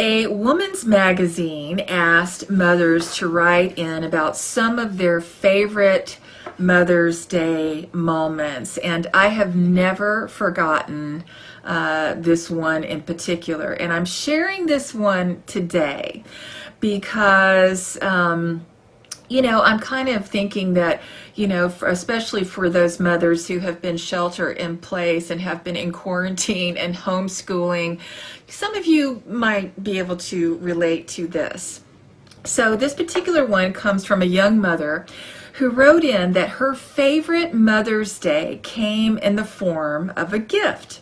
A woman's magazine asked mothers to write in about some of their favorite Mother's Day moments, and I have never forgotten this one in particular. And I'm sharing this one today because I'm kind of thinking that, especially for those mothers who have been shelter in place and have been in quarantine and homeschooling, some of you might be able to relate to this. So this particular one comes from a young mother who wrote in that her favorite Mother's Day came in the form of a gift.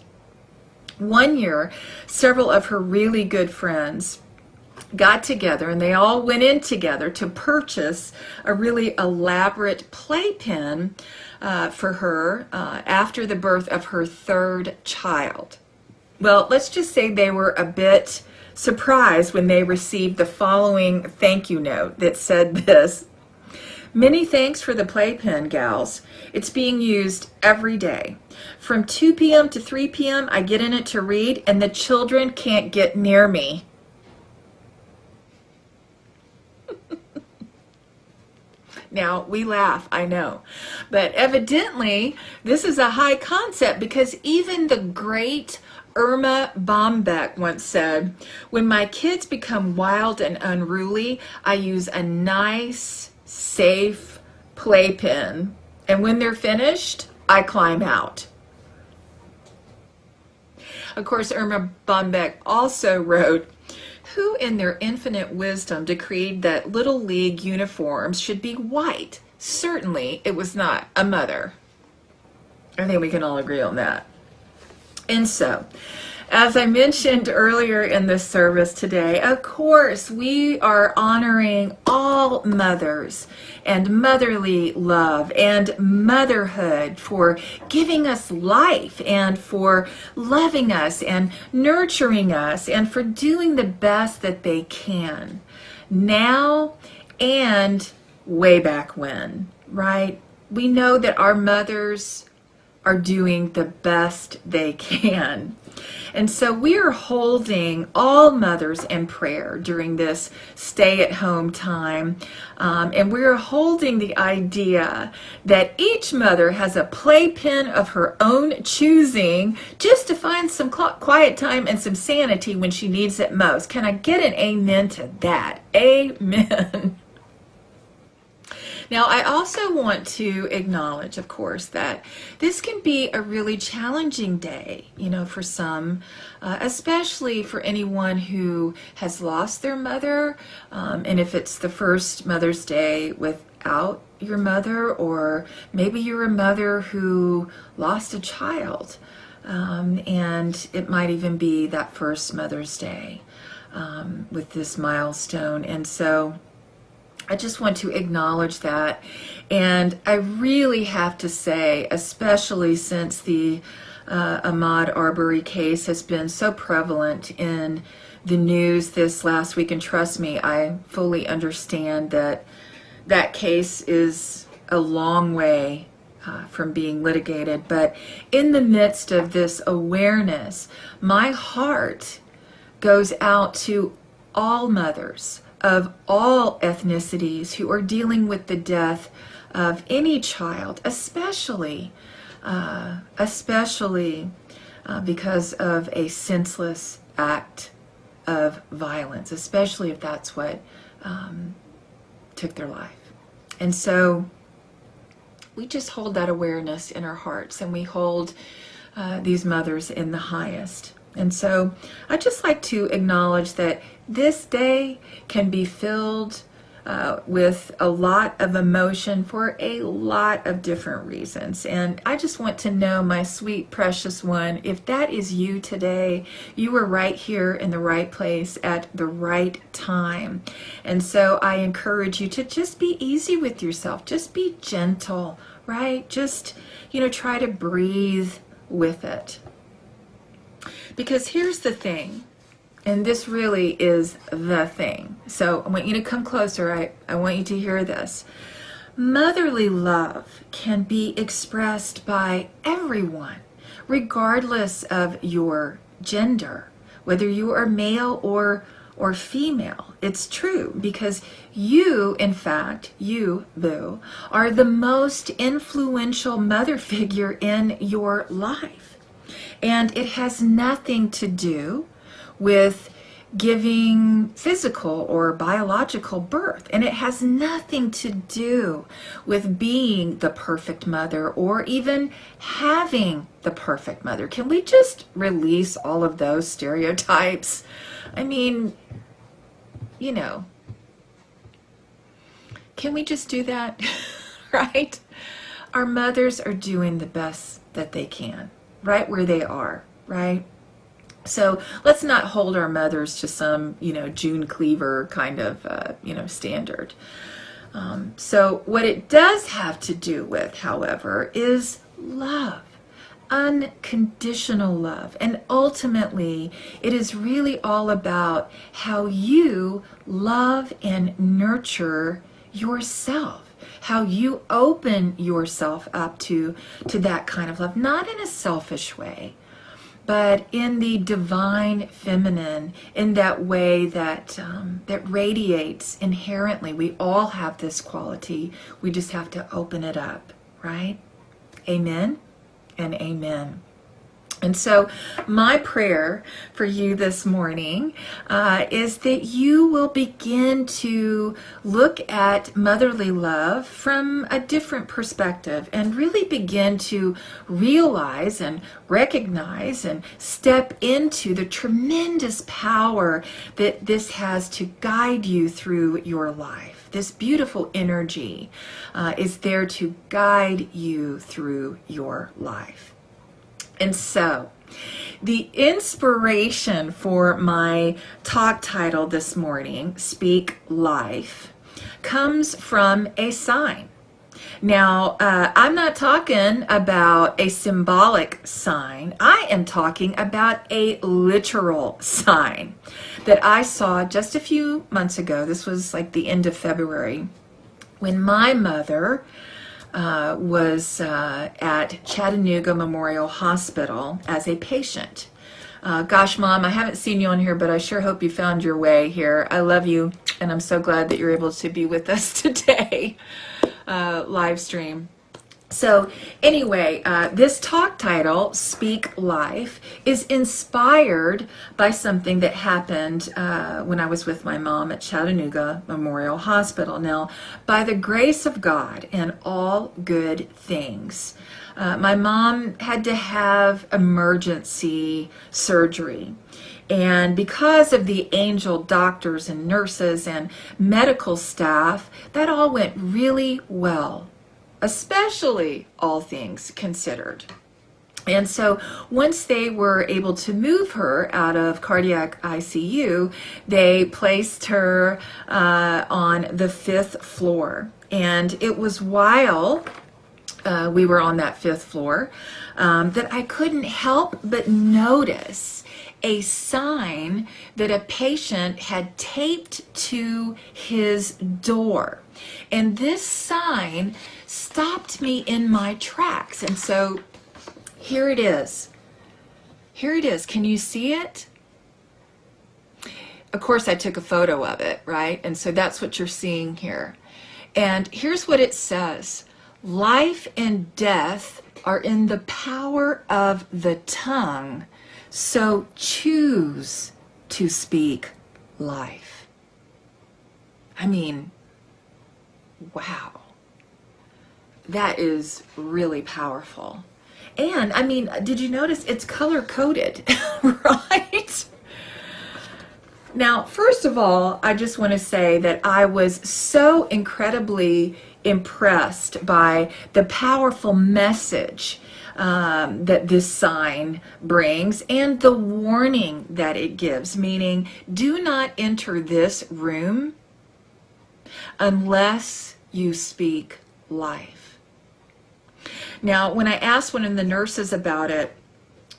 One year, several of her really good friends got together and they all went in together to purchase a really elaborate playpen for her after the birth of her third child. Well, let's just say they were a bit surprised when they received the following thank you note that said this: "Many thanks for the playpen, gals. It's being used every day. From 2 p.m. to 3 p.m. I get in it to read and the children can't get near me." Now, we laugh, I know, but evidently this is a high concept, because even the great Irma Bombeck once said, "When my kids become wild and unruly, I use a nice, safe playpen, and when they're finished, I climb out." Of course, Irma Bombeck also wrote, "Who in their infinite wisdom decreed that Little League uniforms should be white? Certainly it was not a mother." I think we can all agree on that. And so, as I mentioned earlier in this service today, of course, we are honoring all mothers and motherly love and motherhood for giving us life and for loving us and nurturing us and for doing the best that they can now and way back when, right? We know that our mothers are doing the best they can. And so we are holding all mothers in prayer during this stay-at-home time. And we're holding the idea that each mother has a playpen of her own choosing just to find some quiet time and some sanity when she needs it most. Can I get an amen to that? Amen. Now, I also want to acknowledge, of course, that this can be a really challenging day, for some, especially for anyone who has lost their mother, and if it's the first Mother's Day without your mother, or maybe you're a mother who lost a child, and it might even be that first Mother's Day with this milestone. And so I just want to acknowledge that. And I really have to say, especially since the Ahmaud Arbery case has been so prevalent in the news this last week, and trust me, I fully understand that that case is a long way from being litigated. But in the midst of this awareness, my heart goes out to all mothers of all ethnicities who are dealing with the death of any child, especially because of a senseless act of violence, especially if that's what took their life. And so we just hold that awareness in our hearts, and we hold these mothers in the highest. And so I'd just like to acknowledge that this day can be filled with a lot of emotion for a lot of different reasons. And I just want to know, my sweet, precious one, if that is you today, you are right here in the right place at the right time. And so I encourage you to just be easy with yourself. Just be gentle, right? Just, try to breathe with it. Because here's the thing, and this really is the thing. So I want you to come closer. I want you to hear this. Motherly love can be expressed by everyone, regardless of your gender, whether you are male or or female. It's true, because you, in fact, you, Boo, are the most influential mother figure in your life. And it has nothing to do with giving physical or biological birth. And it has nothing to do with being the perfect mother or even having the perfect mother. Can we just release all of those stereotypes? I mean, you know, can we just do that? Right? Our mothers are doing the best that they can, right where they are, right? So let's not hold our mothers to some, June Cleaver kind of, standard. So what it does have to do with, however, is love, unconditional love. And ultimately, it is really all about how you love and nurture yourself, how you open yourself up to that kind of love, not in a selfish way, but in the divine feminine, in that way that that radiates inherently. We all have this quality. We just have to open it up, right? Amen and amen. And so my prayer for you this morning is that you will begin to look at motherly love from a different perspective and really begin to realize and recognize and step into the tremendous power that this has to guide you through your life. This beautiful energy is there to guide you through your life. And so, the inspiration for my talk title this morning, Speak Life, comes from a sign. Now, I'm not talking about a symbolic sign. I am talking about a literal sign that I saw just a few months ago. This was like the end of February, when my mother was at Chattanooga Memorial Hospital as a patient. Gosh, Mom, I haven't seen you on here, but I sure hope you found your way here. I love you, and I'm so glad that you're able to be with us today, live stream. So anyway, this talk title, Speak Life, is inspired by something that happened when I was with my mom at Chattanooga Memorial Hospital. Now, by the grace of God and all good things, my mom had to have emergency surgery. And because of the angel doctors and nurses and medical staff, that all went really well, especially all things considered. And so once they were able to move her out of cardiac ICU, they placed her on the 5th floor. And it was while we were on that 5th floor that I couldn't help but notice a sign that a patient had taped to his door. And this sign stopped me in my tracks. And so here it is. Here it is. Can you see it? Of course, I took a photo of it, right? And so that's what you're seeing here. And here's what it says. Life and death are in the power of the tongue. So choose to speak life. I mean, wow. That is really powerful. And I mean, did you notice it's color coded, right? Now, first of all, I just want to say that I was so incredibly impressed by the powerful message that this sign brings and the warning that it gives, meaning do not enter this room unless you speak life. Now, when I asked one of the nurses about it,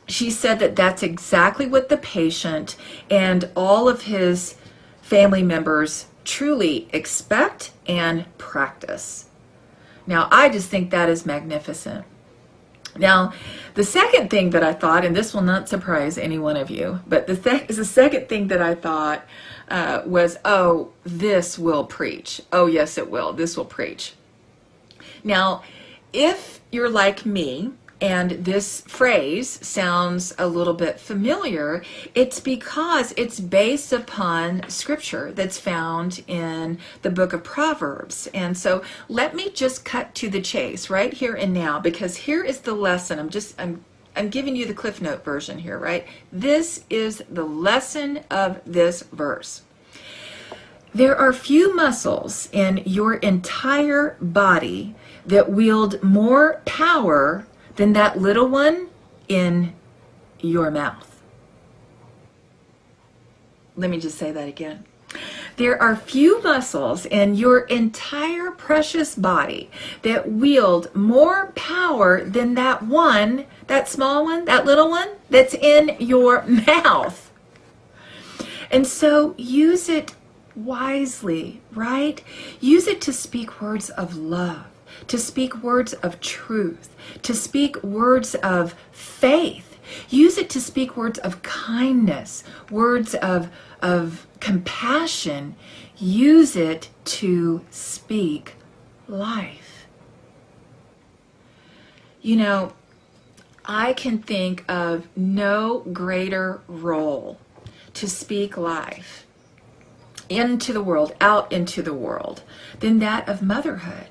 she said that that's exactly what the patient and all of his family members truly expect and practice. Now, I just think that is magnificent. Now, the second thing that I thought, and this will not surprise any one of you, but the second thing that I thought was, oh, this will preach. Oh, yes, it will. This will preach. Now, if you're like me, and this phrase sounds a little bit familiar, it's because it's based upon scripture that's found in the book of Proverbs. And so let me just cut to the chase right here and now, because here is the lesson. I'm giving you the Cliff Note version here, right? This is the lesson of this verse. There are few muscles in your entire body that wield more power than that little one in your mouth. Let me just say that again. There are few muscles in your entire precious body that wield more power than that one, that small one, that little one that's in your mouth. And so use it wisely, right? Use it to speak words of love, to speak words of truth, to speak words of faith. Use it to speak words of kindness, words of compassion. Use it to speak life. You know, I can think of no greater role to speak life into the world, out into the world, than that of motherhood.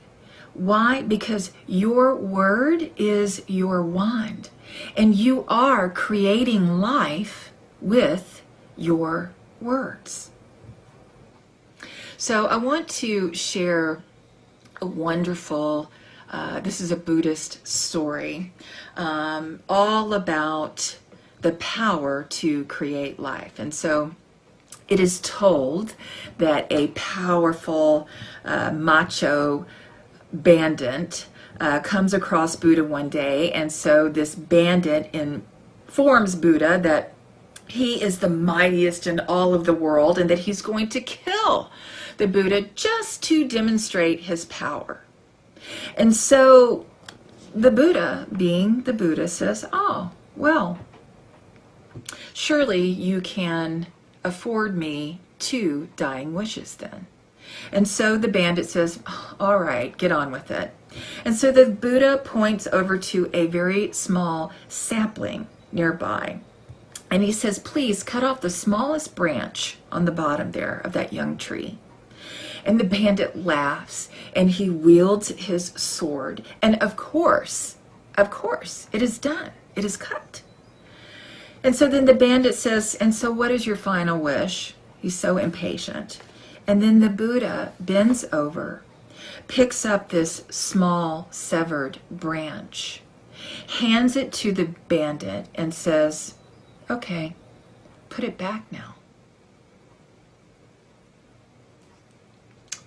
Why? Because your word is your wand, and you are creating life with your words. So I want to share a wonderful, this is a Buddhist story, all about the power to create life. And so it is told that a powerful macho bandit comes across Buddha one day, and so this bandit informs Buddha that he is the mightiest in all of the world and that he's going to kill the Buddha just to demonstrate his power. And so the Buddha, being the Buddha, says, oh, well, surely you can afford me 2 dying wishes then. And so the bandit says, all right, get on with it. And so the Buddha points over to a very small sapling nearby. And he says, please cut off the smallest branch on the bottom there of that young tree. And the bandit laughs and he wields his sword. And of course, it is done. It is cut. And so then the bandit says, and so what is your final wish? He's so impatient. And then the Buddha bends over, picks up this small severed branch, hands it to the bandit and says, okay, put it back now.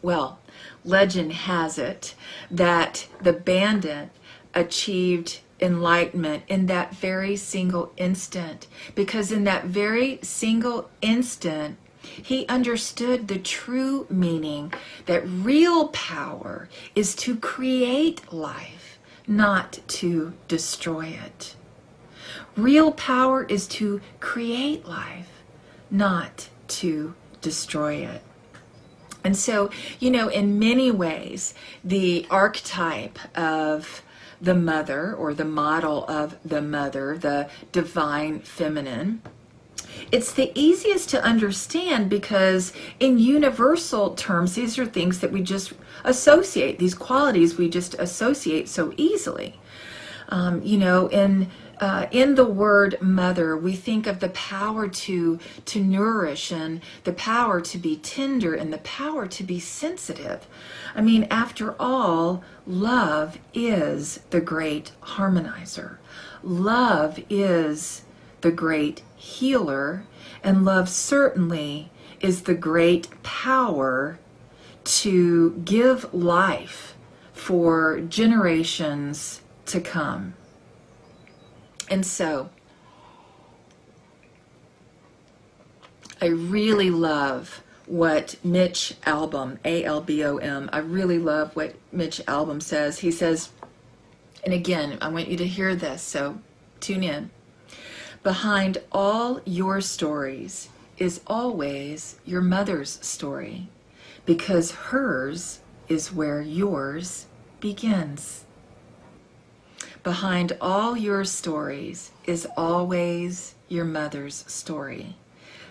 Well, legend has it that the bandit achieved enlightenment in that very single instant, because in that very single instant, he understood the true meaning that real power is to create life, not to destroy it. Real power is to create life, not to destroy it. And so, you know, in many ways, the archetype of the mother, or the model of the mother, the divine feminine, it's the easiest to understand because in universal terms, these are things that we just associate, these qualities we just associate so easily. You know, in the word mother, we think of the power to nourish, and the power to be tender, and the power to be sensitive. I mean, after all, love is the great harmonizer. Love is the great healer, and love certainly is the great power to give life for generations to come. And so I really love what Mitch Albom, A-L-B-O-M, I really love what Mitch Albom says. He says, and again, I want you to hear this, so tune in. Behind all your stories is always your mother's story, because hers is where yours begins. Behind all your stories is always your mother's story,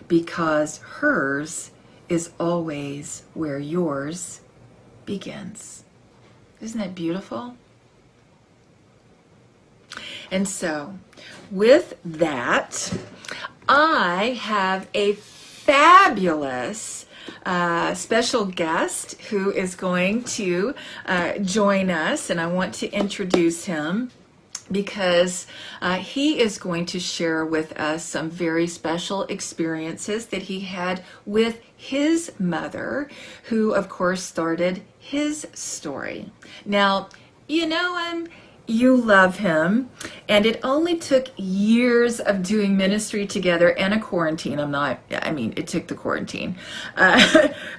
because hers is always where yours begins. Isn't that beautiful? And so, with that, I have a fabulous special guest who is going to join us, and I want to introduce him because he is going to share with us some very special experiences that he had with his mother, who of course started his story. Now, you know him, you love him, and it only took years of doing ministry together and a quarantine. It took the quarantine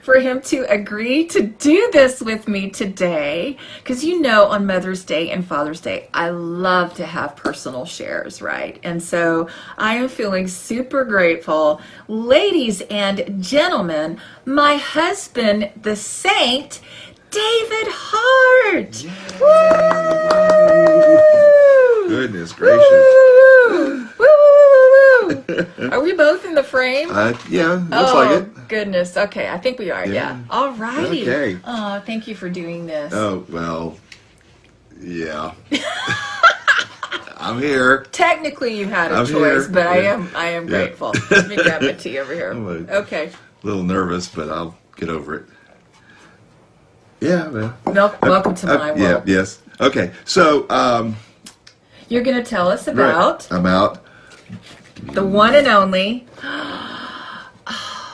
for him to agree to do this with me today. Because on Mother's Day and Father's Day, I love to have personal shares, right? And so I am feeling super grateful. Ladies and gentlemen, my husband, the saint, David Hart. Goodness gracious. Woo, woo, woo, woo. Are we both in the frame? Yeah, looks like it. Goodness. Okay, I think we are. Yeah. All righty. Okay. Oh, thank you for doing this. Oh, well, yeah. I'm here. Technically, you had a I'm choice, here. but Yeah. I am grateful. Let me grab my tea over here. Okay. A little nervous, but I'll get over it. Yeah, well. Welcome to my world. Yeah, yes. Okay, so you're going to tell us about about the one and only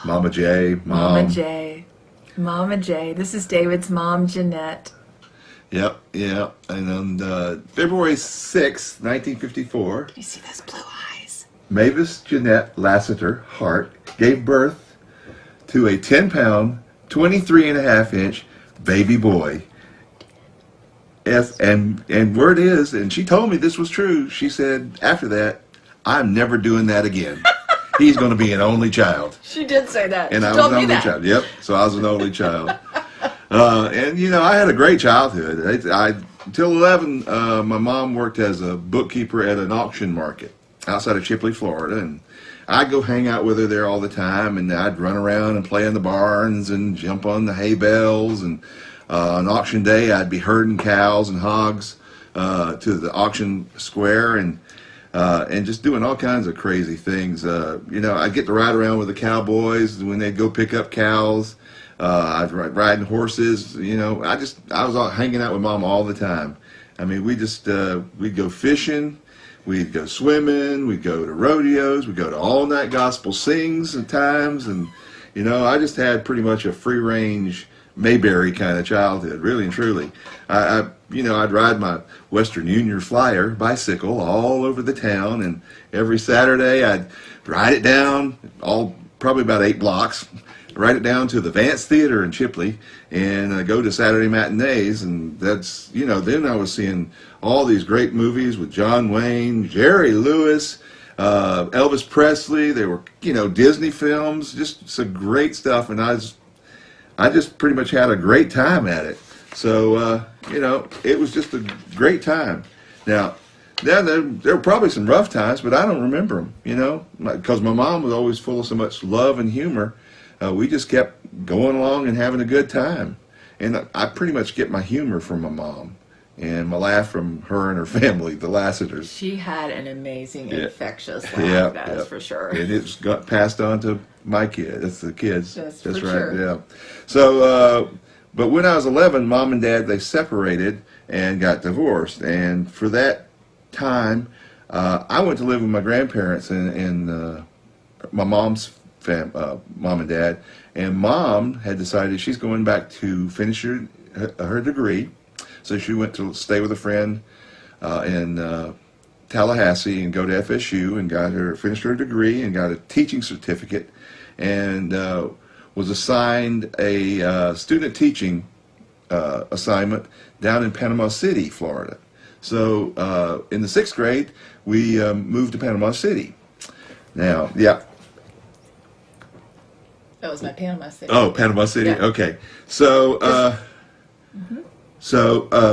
Mama J. Mama J. This is David's mom, Jeanette. Yep. And on February 6th, 1954, You see those blue eyes? Mavis Jeanette Lassiter Hart gave birth to a 10-pound, 23.5-inch baby boy. Yes, and word is, and she told me this was true, she said, after that, I'm never doing that again. He's going to be an only child. She did say that. And She I was told an me only that. child. Yep, so I was an only child. And, I had a great childhood. Until 11, my mom worked as a bookkeeper at an auction market outside of Chipley, Florida, and I'd go hang out with her there all the time, and I'd run around and play in the barns and jump on the hay bales, and on auction day I'd be herding cows and hogs to the auction square and just doing all kinds of crazy things. I'd get to ride around with the cowboys when they'd go pick up cows. I'd riding horses. I was out hanging out with Mom all the time. I mean, we'd go fishing. We'd go swimming, we'd go to rodeos, we'd go to all-night gospel sings at times, and, I just had pretty much a free-range Mayberry kind of childhood, really and truly. I'd ride my Western Union Flyer bicycle all over the town, and every Saturday I'd ride it down, probably about 8 blocks, ride it down to the Vance Theater in Chipley, and go to Saturday matinees, and that's, then I was seeing all these great movies with John Wayne, Jerry Lewis, Elvis Presley. They were, Disney films, just some great stuff, and I just pretty much had a great time at it. So, it was just a great time. Now, there were probably some rough times, but I don't remember them, because my mom was always full of so much love and humor. We just kept going along and having a good time. And I pretty much get my humor from my mom and my laugh from her and her family, the Lassiters. She had an amazing, infectious laugh, that's for sure. And it's got passed on to my kids. That's the kids. That's right, sure. Yeah. So, but when I was 11, Mom and Dad, they separated and got divorced. And for that time, I went to live with my grandparents and my mom's mom and dad, and Mom had decided she's going back to finish her degree, so she went to stay with a friend in Tallahassee and go to FSU and finished her degree and got a teaching certificate, and was assigned a student teaching assignment down in Panama City, Florida. So in the 6th grade, we moved to Panama City. Now, yeah. That was my Panama City. Oh, Panama City. Yeah. Okay. So,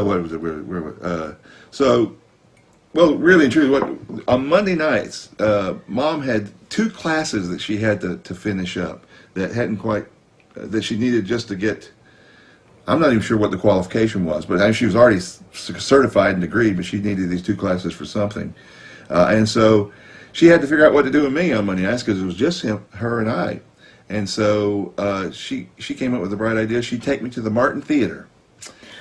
what was it? So, well, really and truly, on Monday nights, Mom had 2 classes that she had to finish up that hadn't quite, that she needed just to get. I'm not even sure what the qualification was, but she was already certified and degreed, but she needed these 2 classes for something, and so she had to figure out what to do with me on Monday nights because it was just her and I. And so she came up with a bright idea. She'd take me to the Martin Theater.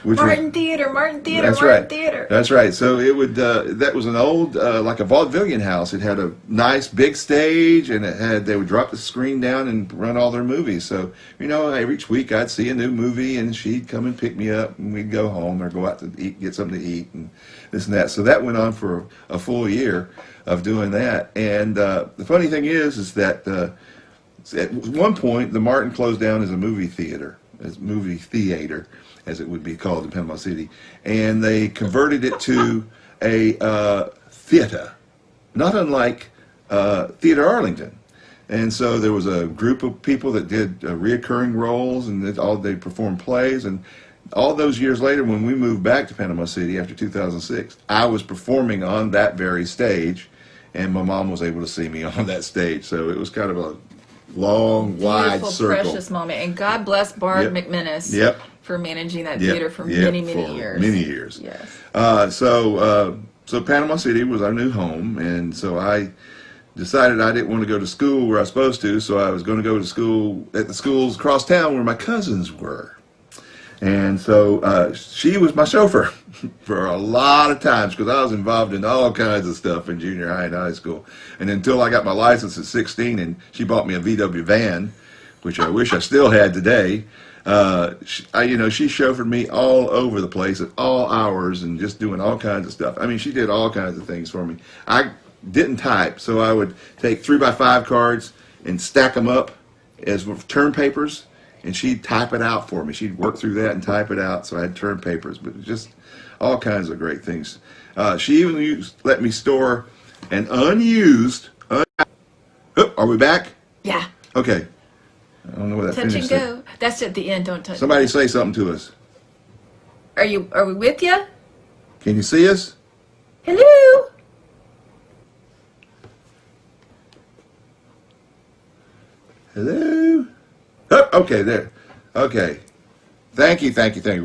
Martin Theater. That's right. That's right. So it would. That was an old, like a vaudevillian house. It had a nice big stage, and they would drop the screen down and run all their movies. So each week I'd see a new movie, and she'd come and pick me up, and we'd go home or go out to eat, get something to eat, and this and that. So that went on for a full year of doing that. And the funny thing is that. At one point, the Martin closed down as a movie theater, as it would be called in Panama City, and they converted it to a theater, not unlike Theater Arlington. And so there was a group of people that did reoccurring roles, and they performed plays. And all those years later, when we moved back to Panama City after 2006, I was performing on that very stage, and my mom was able to see me on that stage. So it was kind of a long, wide Beautiful, circle. precious moment. And God bless Barb McMinnis for managing that theater for many years. Many years. Yes. So Panama City was our new home, and so I decided I didn't want to go to school where I was supposed to, so I was going to go to school at the schools across town where my cousins were. And so she was my chauffeur for a lot of times because I was involved in all kinds of stuff in junior high and high school. And until I got my license at 16 and she bought me a VW van, which I wish I still had today, she chauffeured me all over the place at all hours and just doing all kinds of stuff. I mean, she did all kinds of things for me. I didn't type, so I would take 3x5 cards and stack them up as term papers. And she'd type it out for me. She'd work through that and type it out, so I had term papers, but just all kinds of great things. She even let me store an unused. Are we back? Yeah. Okay. I don't know where that Touch finished. and go. That's at the end. Don't touch. Somebody say something to us. Are we with you? Can you see us? Hello. Hello. Oh, okay, there. Okay. Thank you.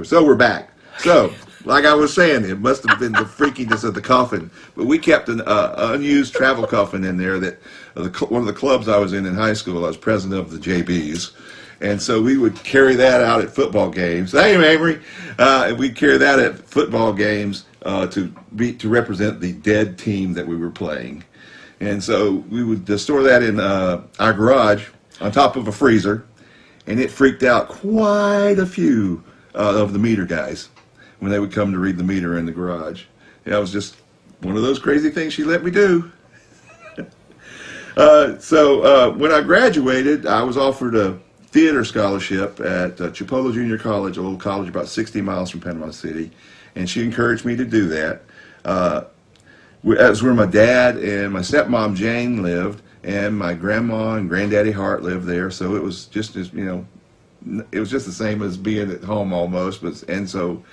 So we're back. So, like I was saying, it must have been the freakiness of the coffin, but we kept an unused travel coffin in there that one of the clubs I was in high school, I was president of the JBs, and so we would carry that out at football games. Hey, Mamrie! And we'd carry that at football games to represent the dead team that we were playing. And so we would store that in our garage on top of a freezer. And it freaked out quite a few of the meter guys when they would come to read the meter in the garage. That was just one of those crazy things she let me do. So when I graduated, I was offered a theater scholarship at Chipola Junior College, a little college about 60 miles from Panama City. And she encouraged me to do that. That's where my dad and my stepmom Jane lived. And my grandma and granddaddy Hart lived there, so it was just as it was just the same as being at home almost. But so,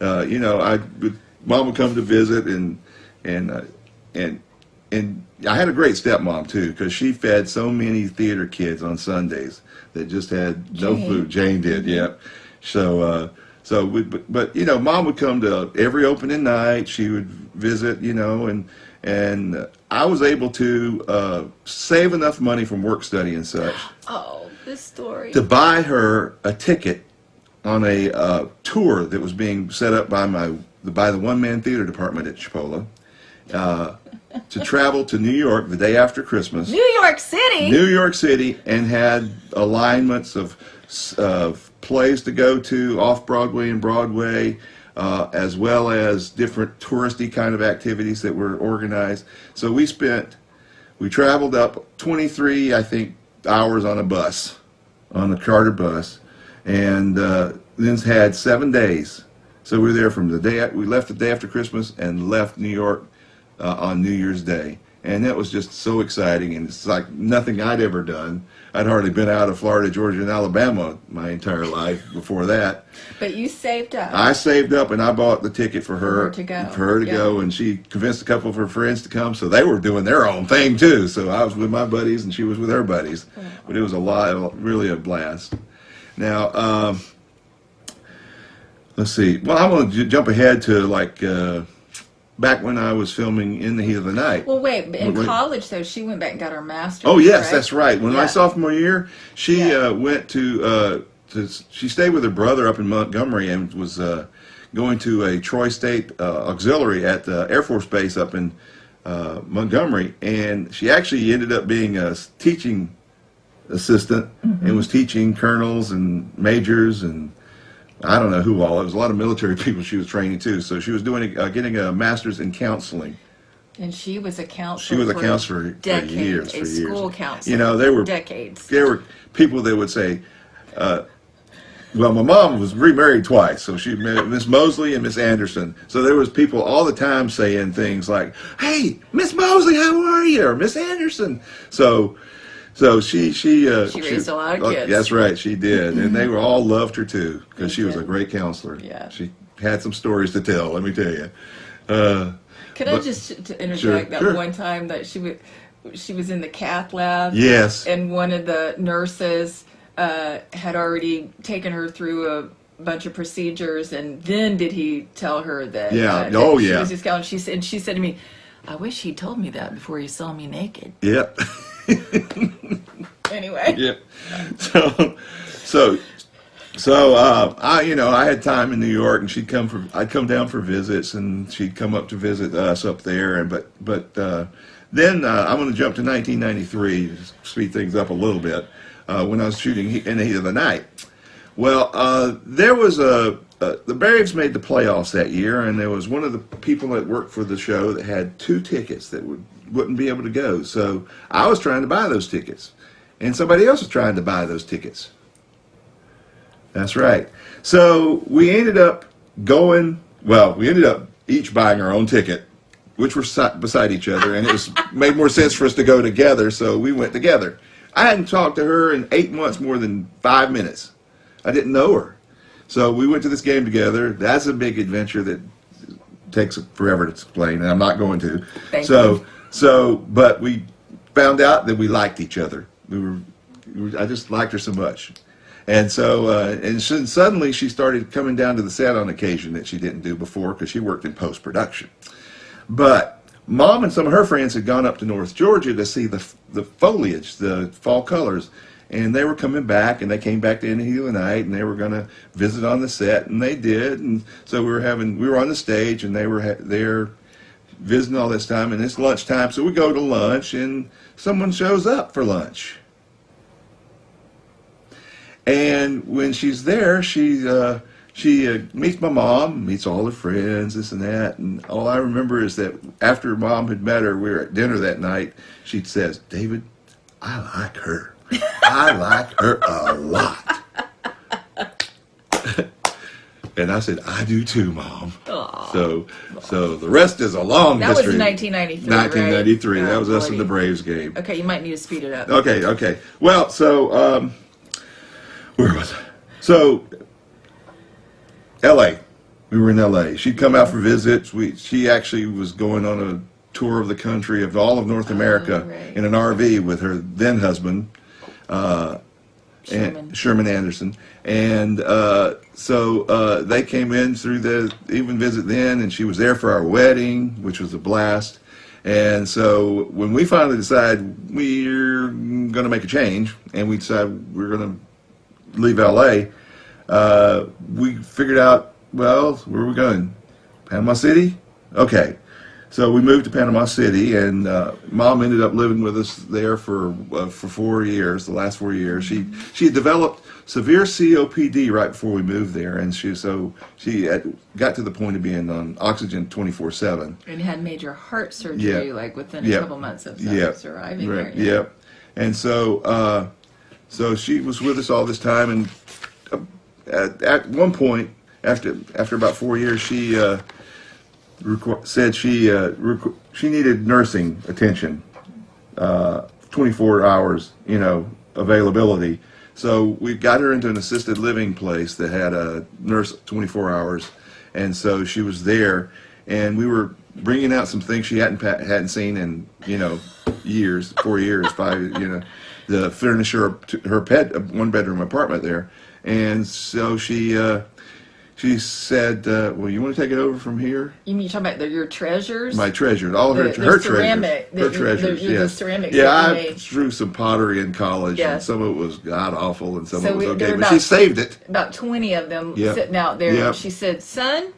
Mom would come to visit, and I had a great stepmom too because she fed so many theater kids on Sundays that just had no food. Jane did, yeah. So, but Mom would come to every opening night. She would visit, and I was able to save enough money from work study and such. Oh, this story. To buy her a ticket on a tour that was being set up by the one-man theater department at Chipola to travel to New York the day after Christmas. New York City, and had alignments of plays to go to off Broadway and Broadway. As well as different touristy kind of activities that were organized. So we traveled up 23, I think, hours on a charter bus, and then had 7 days. So we were there from we left the day after Christmas and left New York on New Year's Day. And that was just so exciting, and it's like nothing I'd ever done. I'd hardly been out of Florida, Georgia, and Alabama my entire life before that. But you saved up. I saved up, and I bought the ticket for her to go. Go, and she convinced a couple of her friends to come, so they were doing their own thing too. So I was with my buddies, and she was with her buddies. But it was really a blast. Now, let's see. Well, I'm going to jump ahead to back when I was filming In the Heat of the Night. Well, wait. In college, though, she went back and got her master's. Oh, yes, right? That's right. When my sophomore year, she went she stayed with her brother up in Montgomery and was going to a Troy State auxiliary at the Air Force Base up in Montgomery. And she actually ended up being a teaching assistant and was teaching colonels and majors and I don't know who all. It was a lot of military people she was training too. So she was getting a master's in counseling. And she was a counselor. She was a counselor for years. School counselor. You know, there were decades. There were people that would say, well, my mom was remarried twice, so she met Miss Mosley and Miss Anderson. So there was people all the time saying things like, "Hey, Miss Mosley, how are you?" or Miss Anderson. So she raised a lot of kids. That's right, she did, and they were all loved her too because she was a great counselor. Yeah, she had some stories to tell. Let me tell you. Can I just interject that one time that she was in the cath lab? Yes. And one of the nurses had already taken her through a bunch of procedures, and then did he tell her that? She was his counselor. She said to me, "I wish he told me that before he saw me naked." Yep. Anyway. Yep. So I had time in New York, and I'd come down for visits, and she'd come up to visit us up there, and but then I'm going to jump to 1993 to speed things up a little bit when I was shooting In the Heat of the Night. Well, there was the Braves made the playoffs that year, and there was one of the people that worked for the show that had 2 tickets that wouldn't be able to go. So I was trying to buy those tickets, and somebody else was trying to buy those tickets. That's right. So we ended up each buying our own ticket, which were beside each other, and it made more sense for us to go together, so we went together. I hadn't talked to her in 8 months more than 5 minutes. I didn't know her. So we went to this game together. That's a big adventure that takes forever to explain, and I'm not going to. But we found out that we liked each other. I just liked her so much. And so, suddenly she started coming down to the set on occasion that she didn't do before because she worked in post-production. But Mom and some of her friends had gone up to North Georgia to see the foliage, the fall colors, and they were coming back, and they came back to In the Heat of the Night, and they were going to visit on the set, and they did. And so we were on the stage, and they were there visiting all this time, and it's lunchtime, so we go to lunch, and someone shows up for lunch. And when she's there, she meets my mom, meets all her friends, this and that. And all I remember is that after Mom had met her, we were at dinner that night, she says, "David, I like her. I like her a lot." And I said, "I do too, Mom." Aww. So the rest is a long history. That was 1993, 1993. Right? That was us in the Braves game. Okay, you might need to speed it up. Okay. Well, so... where was I? So, L.A. We were in L.A. She'd come out for visits. She actually was going on a tour of the country of all of North America in an RV with her then husband, Sherman Anderson. And so they came in through the even visit then, and she was there for our wedding, which was a blast. And so when we finally decided we're going to make a change, and we decided we're going to leave LA, we figured out, well, where are we going? Panama City? Okay. So we moved to Panama City, and Mom ended up living with us there for 4 years, the last 4 years. She had developed severe COPD right before we moved there, and she got to the point of being on oxygen 24/7. And had major heart surgery within a couple months of surviving. Right. Yep. And so she was with us all this time, and at one point, after about 4 years, she said she needed nursing attention, 24 hours, availability. So we got her into an assisted living place that had a nurse 24 hours, and so she was there, and we were bringing out some things she hadn't seen in years, 4 years, 5, the furniture, her pet one bedroom apartment there, and so she said, well, you want to take it over from here? You mean talking about your treasures? My treasures, all her ceramic, treasures. Her treasures, yes. The ceramics yeah, that you I made. drew some pottery in college, Yes. and some of it was god-awful, and some So of it was there okay, were but she saved it. About 20 of them Yep. sitting out there. Yep. And she said, son,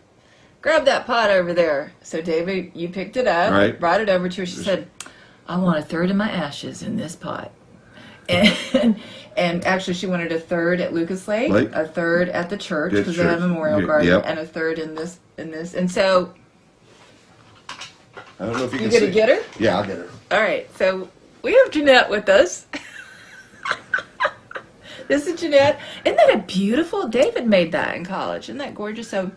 grab that pot over there. So David, you picked it up, Right. brought it over to her. She said, I want a third of my ashes in this pot. And actually, she wanted a third at Lucas Lake, a third at the church Good because they have a church. memorial garden, Yep. and a third in this. And so, I don't know if you you can gonna see. get her? Yeah, I'll get her. All right. So we have Jeanette with us. This is Jeanette. Isn't that a beautiful? David made that in college. Isn't that gorgeous? So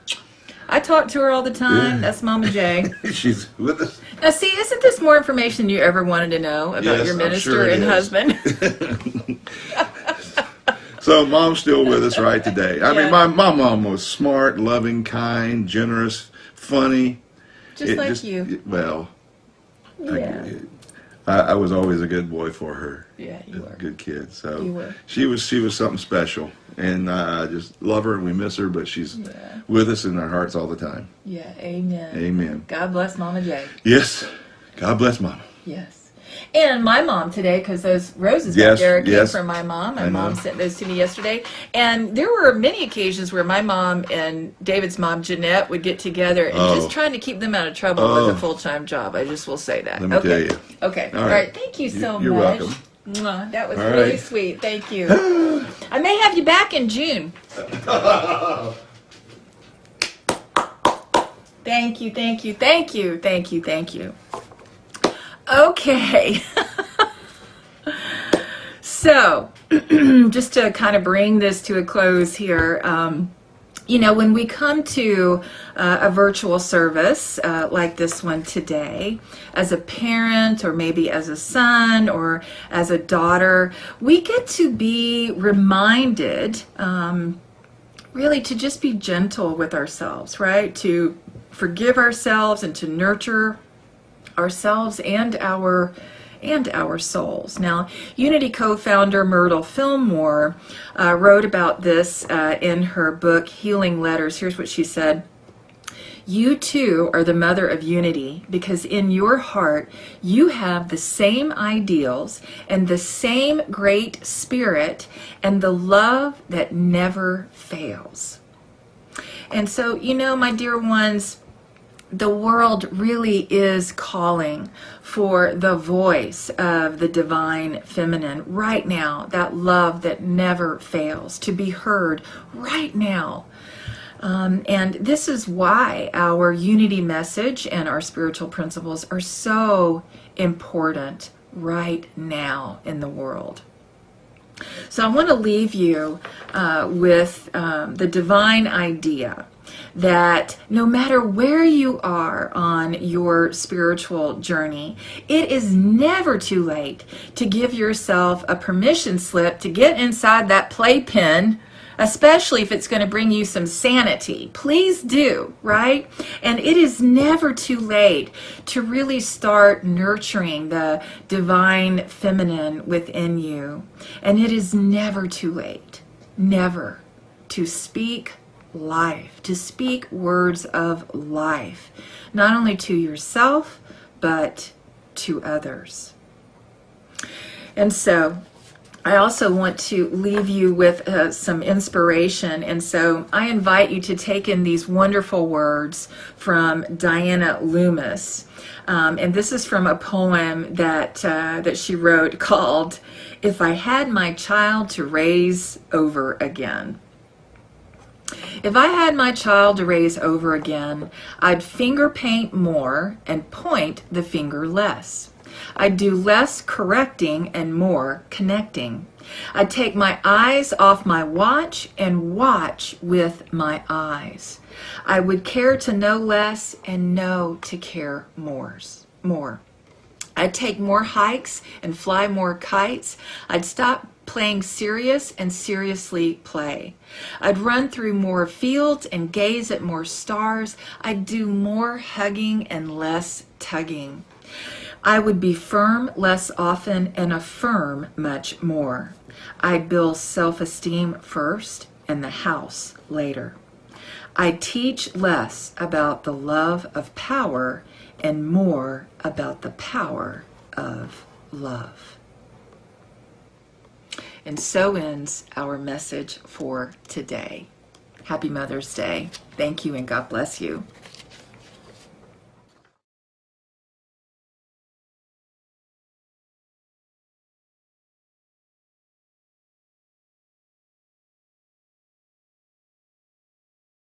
I talk to her all the time. Yeah. That's Mama J. She's with us. Now, see, isn't this more information you ever wanted to know about Yes, your I'm minister sure it and is. husband? So Mom's still with us right today. I Yeah. mean, my mom was smart, loving, kind, generous, funny. Just like you. Well, Yeah. I was always a good boy for her. Yeah, you A were. good kid. So You were. she was something special, and I just love her and we miss her, but she's Yeah. with us in our hearts all the time. Yeah, amen. Amen. God bless Mama J. Yes. God bless Mama. Yes. And my mom today, because those roses Yes, back there came yes. from my mom. My I mom know. sent those to me yesterday. And there were many occasions where my mom and David's mom, Jeanette, would get together and just trying to keep them out of trouble with a full-time job. I just will say that. Let me tell you. Okay. All All right. right. Thank you so You're much. welcome. Mwah. That was All really right. sweet. Thank you. I may have you back in June. Thank you, thank you, thank you, thank you, thank you. Okay. So, just to kind of bring this to a close here, when we come to a virtual service like this one today, as a parent or maybe as a son or as a daughter, we get to be reminded really to just be gentle with ourselves, right? To forgive ourselves and to nurture ourselves and our souls. Now, Unity co-founder Myrtle Fillmore wrote about this in her book, Healing Letters. Here's what she said. You too are the mother of unity because in your heart you have the same ideals and the same great spirit and the love that never fails. And so, my dear ones, the world really is calling for the voice of the divine feminine right now, that love that never fails, to be heard right now. And this is why our unity message and our spiritual principles are so important right now in the world. So I want to leave you with the divine idea that no matter where you are on your spiritual journey, it is never too late to give yourself a permission slip to get inside that playpen, especially if it's going to bring you some sanity. Please do, right? And it is never too late to really start nurturing the divine feminine within you. And it is never too late, never, to speak life, to speak words of life, not only to yourself, but to others. And so I also want to leave you with some inspiration. And so I invite you to take in these wonderful words from Diana Loomis. And this is from a poem that she wrote called, If I Had My Child to Raise Over Again. If I had my child to raise over again, I'd finger paint more and point the finger less. I'd do less correcting and more connecting. I'd take my eyes off my watch and watch with my eyes. I would care to know less and know to care more. I'd take more hikes and fly more kites. I'd stop playing serious and seriously play. I'd run through more fields and gaze at more stars. I'd do more hugging and less tugging. I would be firm less often and affirm much more. I'd build self-esteem first and the house later. I'd teach less about the love of power and more about the power of love. And so ends our message for today. Happy Mother's Day. Thank you and God bless you.